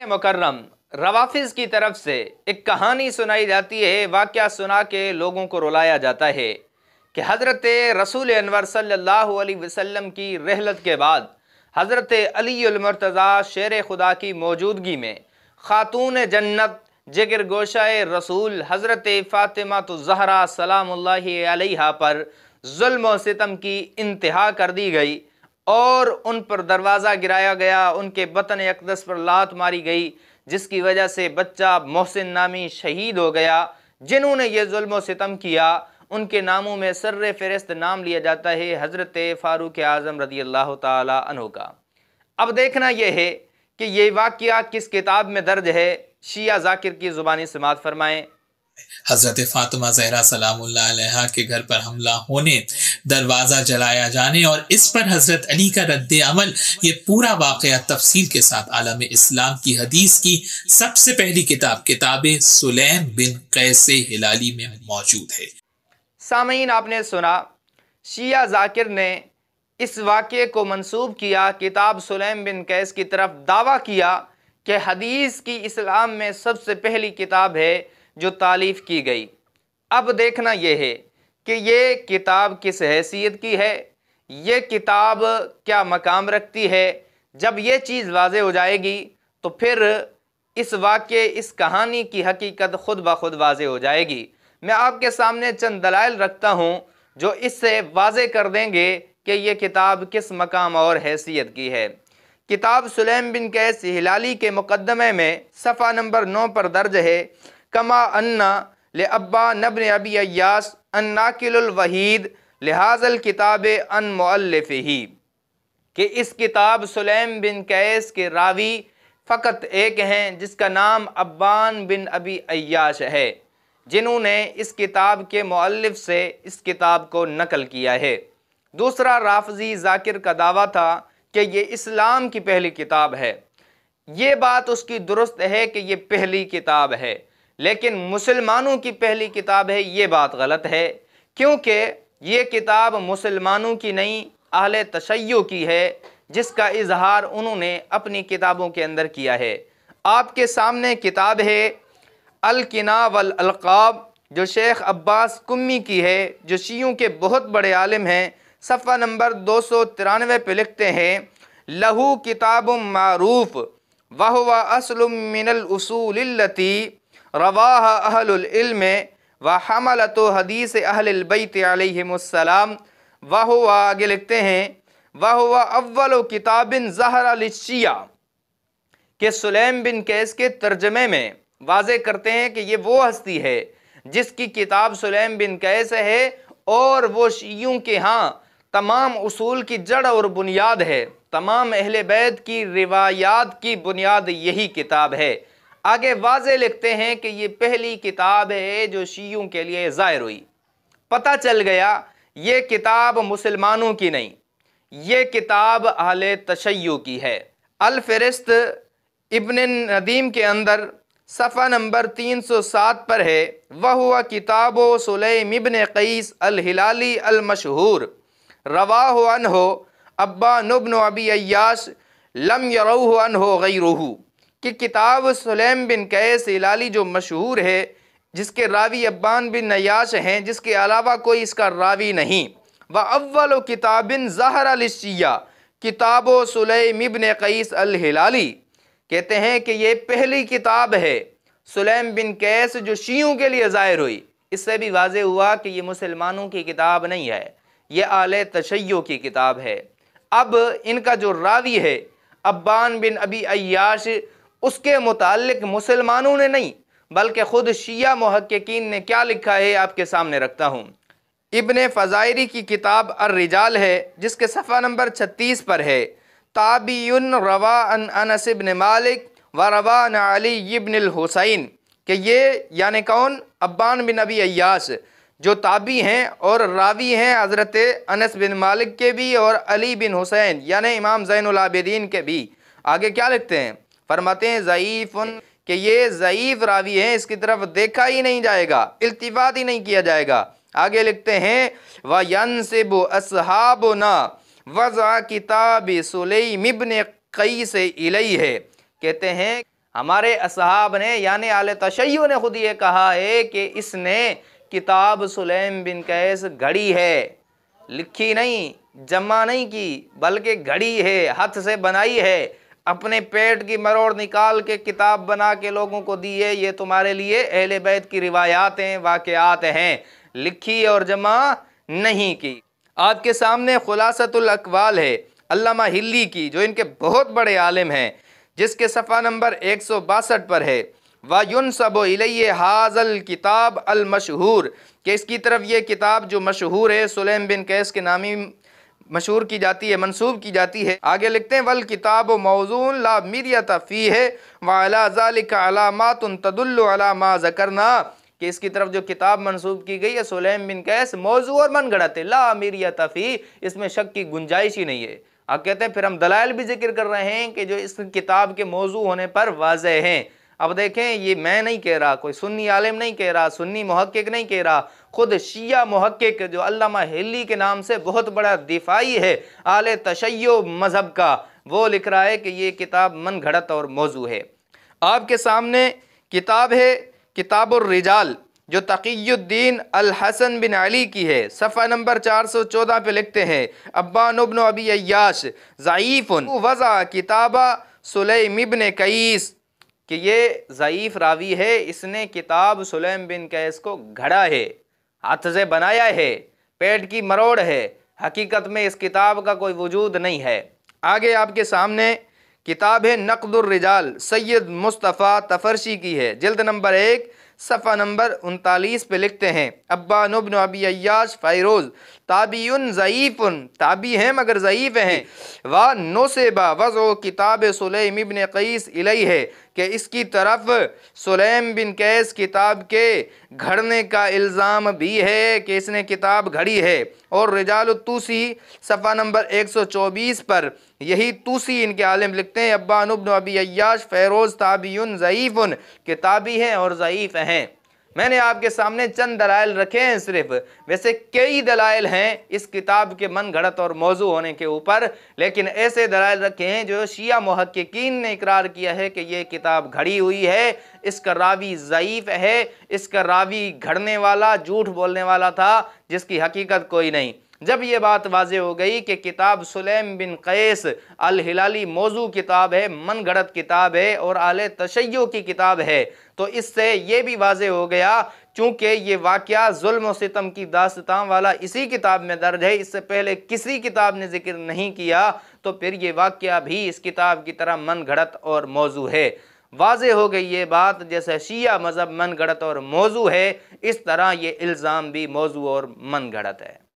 مکرم روافظ کی طرف سے ایک کہانی سنائی جاتی ہے، واقعہ سنا کے لوگوں کو رلایا جاتا ہے کہ حضرت رسول انور صلی اللہ علیہ وسلم کی رحلت کے بعد حضرت علی المرتضیٰ شیر خدا کی موجودگی میں خاتون جنت جگر گوشہ رسول حضرت فاطمہ الزہرا سلام اللہ علیہا پر ظلم و ستم کی انتہا کر دی گئی اور ان پر دروازہ گرایا گیا، ان کے بطن اقدس پر لات ماری گئی، جس کی وجہ سے بچہ محسن نامی شہید ہو گیا۔ جنہوں نے یہ ظلم و ستم کیا ان کے ناموں میں سر فہرست نام لیا جاتا ہے حضرت فاروق اعظم رضی اللہ تعالی عنہ کا۔ اب دیکھنا یہ ہے کہ یہ واقعہ کس کتاب میں درج ہے، شیعہ ذاکر کی زبانی سماعت فرمائیں۔ حضرت فاطمہ زہرا سلام اللہ علیہا کے گھر پر حملہ ہونے، دروازہ جلایا جانے اور اس پر حضرت علی کا رد عمل، یہ پورا واقعہ تفصیل کے ساتھ عالم اسلام کی حدیث کی سب سے پہلی کتاب سلیم بن قیس ہلالی میں موجود ہے۔ سامعین، آپ نے سنا، شیعہ ذاکر نے اس واقعے کو منسوب کیا کتاب سلیم بن قیس کی طرف، دعویٰ کیا کہ حدیث کی اسلام میں سب سے پہلی کتاب ہے جو تالیف کی گئی۔ اب دیکھنا یہ ہے کہ یہ کتاب کس حیثیت کی ہے، یہ کتاب کیا مقام رکھتی ہے۔ جب یہ چیز واضح ہو جائے گی تو پھر اس واقعے، اس کہانی کی حقیقت خود بخود واضح ہو جائے گی۔ میں آپ کے سامنے چند دلائل رکھتا ہوں جو اس سے واضح کر دیں گے کہ یہ کتاب کس مقام اور حیثیت کی ہے۔ کتاب سلیم بن قیس ہلالی کے مقدمے میں صفحہ نمبر 9 پر درج ہے، کما انا لابان بن ابی ایاس الناقل الوحید لہذا الکتاب ان مؤلفہ، کہ اس کتاب سلیم بن قیس کے راوی فقط ایک ہیں جس کا نام ابان بن ابی ایاش ہے، جنہوں نے اس کتاب کے مؤلف سے اس کتاب کو نقل کیا ہے۔ دوسرا، رافضی ذاکر کا دعویٰ تھا کہ یہ اسلام کی پہلی کتاب ہے۔ یہ بات اس کی درست ہے کہ یہ پہلی کتاب ہے، لیکن مسلمانوں کی پہلی کتاب ہے، یہ بات غلط ہے، کیونکہ یہ کتاب مسلمانوں کی نہیں، اہل تشیع کی ہے، جس کا اظہار انہوں نے اپنی کتابوں کے اندر کیا ہے۔ آپ کے سامنے کتاب ہے الکناء والالقاب، جو شیخ عباس قمی کی ہے، جو شیعوں کے بہت بڑے عالم ہیں۔ صفحہ نمبر 293 پہ لکھتے ہیں، لہو کتاب معروف وہو اصل من الاصول التی رواہ اہل العلم وحملت حدیث اہل البیت علیہم السلام، وہو، آگے لکھتے ہیں، وہو اول کتاب ظہر للشیعہ، کہ سلیم بن قیس کے ترجمے میں واضح کرتے ہیں کہ یہ وہ ہستی ہے جس کی کتاب سلیم بن قیس ہے، اور وہ شیعوں کے ہاں تمام اصول کی جڑ اور بنیاد ہے، تمام اہل بیت کی روایات کی بنیاد یہی کتاب ہے۔ آگے واضح لکھتے ہیں کہ یہ پہلی کتاب ہے جو شیعوں کے لیے ظاہر ہوئی۔ پتہ چل گیا یہ کتاب مسلمانوں کی نہیں، یہ کتاب اہل تشیع کی ہے۔ الفہرست ابن ندیم کے اندر صفحہ نمبر 307 پر ہے، وَهُوَ کتاب سلیم ابن قیس الہلالی المشہور رواہ عنہ ابان بن ابی ایاش لم یروہ عنہ غیرہ، کہ کتاب سلیم بن قیس ہلالی جو مشہور ہے، جس کے راوی ابان بن ایاش ہیں، جس کے علاوہ کوئی اس کا راوی نہیں۔ وَأَوَّلُ کتاب ظَہَرَ لِلشِّیَّةِ کتاب سلیم ابن قیس الہلالی، کہتے ہیں کہ یہ پہلی کتاب ہے سلیم بن قیس جو شیعوں کے لیے ظاہر ہوئی۔ اس سے بھی واضح ہوا کہ یہ مسلمانوں کی کتاب نہیں ہے، یہ اہل تشیع کی کتاب ہے۔ اب ان کا جو راوی ہے ابان بن ابی ایاش، اس کے متعلق مسلمانوں نے نہیں بلکہ خود شیعہ محققین نے کیا لکھا ہے آپ کے سامنے رکھتا ہوں۔ ابن فزائری کی کتاب الرجال ہے، جس کے صفحہ نمبر 36 پر ہے، تابعی روا عن انس بن مالک و روا عن علی بن الحسین، کہ یہ یعنی کون؟ ابان بن ابی ایاش، جو تابعی ہیں اور راوی ہیں حضرت انس بن مالک کے بھی اور علی بن حسین یعنی امام زین العابدین کے بھی۔ آگے کیا لکھتے ہیں؟ فرماتے ہیں ضعیف، کہ یہ ضعیف راوی ہیں، اس کی طرف دیکھا ہی نہیں جائے گا، التفات ہی نہیں کیا جائے گا۔ آگے لکھتے ہیں وَيَنْسِبُ أَصْحَابُنَا وَضْعَ كِتَابِ سُلَيْمِ ابْنِ قَيْسِ إِلَيْهِ، کہتے ہیں ہمارے اصحاب نے یعنی اہل تشیع نے خود یہ کہا ہے کہ اس نے کتاب سلیم بن قیس گھڑی ہے، لکھی نہیں، جمع نہیں کی، بلکہ گھڑی ہے، ہاتھ سے بنائی ہے، اپنے پیٹ کی مروڑ نکال کے کتاب بنا کے لوگوں کو دی ہے۔ یہ تمہارے لیے اہل بیت کی روایات ہیں، واقعات ہیں، لکھی اور جمع نہیں کی۔ آپ کے سامنے خلاصۃ الاقوال ہے علامہ ہلی کی، جو ان کے بہت بڑے عالم ہیں، جس کے صفحہ نمبر 162 پر ہے وَيُنْسَبُ إِلَيْهِ هَذَا الْكِتَابُ الْمَشْهُورُ، کہ اس کی طرف یہ کتاب جو مشہور ہے سلیم بن قیس کے نامی مشہور کی جاتی ہے، منسوب کی جاتی ہے۔ آگے لکھتے ہیں وَالْكِتَابُ مَوْضُوعٌ لَا مِرْيَةَ فِيهِ وَعَلَى ذَلِكَ عَلَامَاتٌ تَدُلُّ عَلَى مَا ذَكَرْنَا، کہ اس کی طرف جو کتاب منسوب کی گئی ہے سلیم بن قیس موضوع اور من گھڑت ہے، لا مِرْيَةَ فِيهِ، اس میں شک کی گنجائش ہی نہیں ہے۔ آپ کہتے ہیں پھر ہم دلائل بھی ذکر کر رہے ہیں کہ جو اس کتاب کے موضوع ہونے پر واضح ہیں۔ اب دیکھیں یہ میں نہیں کہہ رہا، کوئی سنی عالم نہیں کہہ رہا، سنی محقق نہیں کہہ رہا، خود شیعہ محقق جو علامہ ہلی کے نام سے بہت بڑا دفاعی ہے اہل تشیع مذہب کا، وہ لکھ رہا ہے کہ یہ کتاب من گھڑت اور موضوع ہے۔ آپ کے سامنے کتاب ہے کتاب الرجال، جو تقی الدین الحسن بن علی کی ہے، صفحہ نمبر 414 پہ لکھتے ہیں ابان ابن ابی عیاش ضعیف وضع کتاب سلیم ابن قیس، کہ یہ ضعیف راوی ہے، اس نے کتاب سلیم بن قیس کو گھڑا ہے، ہاتھ سے بنایا ہے، پیٹ کی مروڑ ہے، حقیقت میں اس کتاب کا کوئی وجود نہیں ہے۔ آگے آپ کے سامنے کتاب ہے نقد الرجال، سید مصطفیٰ تفرشی کی ہے، جلد نمبر 1 صفحہ نمبر 39 پہ لکھتے ہیں ابان ابن ابی عیاش فیروز تابعی ضعیف، تابعی ہیں مگر ضعیف ہیں، وَنُسِبَ وَضْعُ کتاب سلیم ابن قیس الیہ، کہ اس کی طرف سلیم بن قیس کتاب کے گھڑنے کا الزام بھی ہے کہ اس نے کتاب گھڑی ہے۔ اور رجال الطوسی صفحہ نمبر 124 پر یہی طوسی ان کے عالم لکھتے ہیں ابان ابن ابی عیاش فیروز تابعی ضعیف، کہ تابعی ہیں اور ضعیف ہیں۔ میں نے آپ کے سامنے چند دلائل رکھے ہیں صرف، ویسے کئی دلائل ہیں اس کتاب کے من گھڑت اور موضوع ہونے کے اوپر، لیکن ایسے دلائل رکھے ہیں جو شیعہ محققین نے اقرار کیا ہے کہ یہ کتاب گھڑی ہوئی ہے، اس کا راوی ضعیف ہے، اس کا راوی گھڑنے والا جھوٹ بولنے والا تھا جس کی حقیقت کوئی نہیں۔ جب یہ بات واضح ہو گئی کہ کتاب سلیم بن قیس الہلالی موضوع کتاب ہے، من گھڑت کتاب ہے اور اہل تشیع کی کتاب ہے، تو اس سے یہ بھی واضح ہو گیا چونکہ یہ واقعہ ظلم و ستم کی داستان والا اسی کتاب میں درج ہے، اس سے پہلے کسی کتاب نے ذکر نہیں کیا، تو پھر یہ واقعہ بھی اس کتاب کی طرح من گھڑت اور موضوع ہے۔ واضح ہو گئی یہ بات، جیسے شیعہ مذہب من گھڑت اور موضوع ہے، اس طرح یہ الزام بھی موضوع اور من گھڑت ہے۔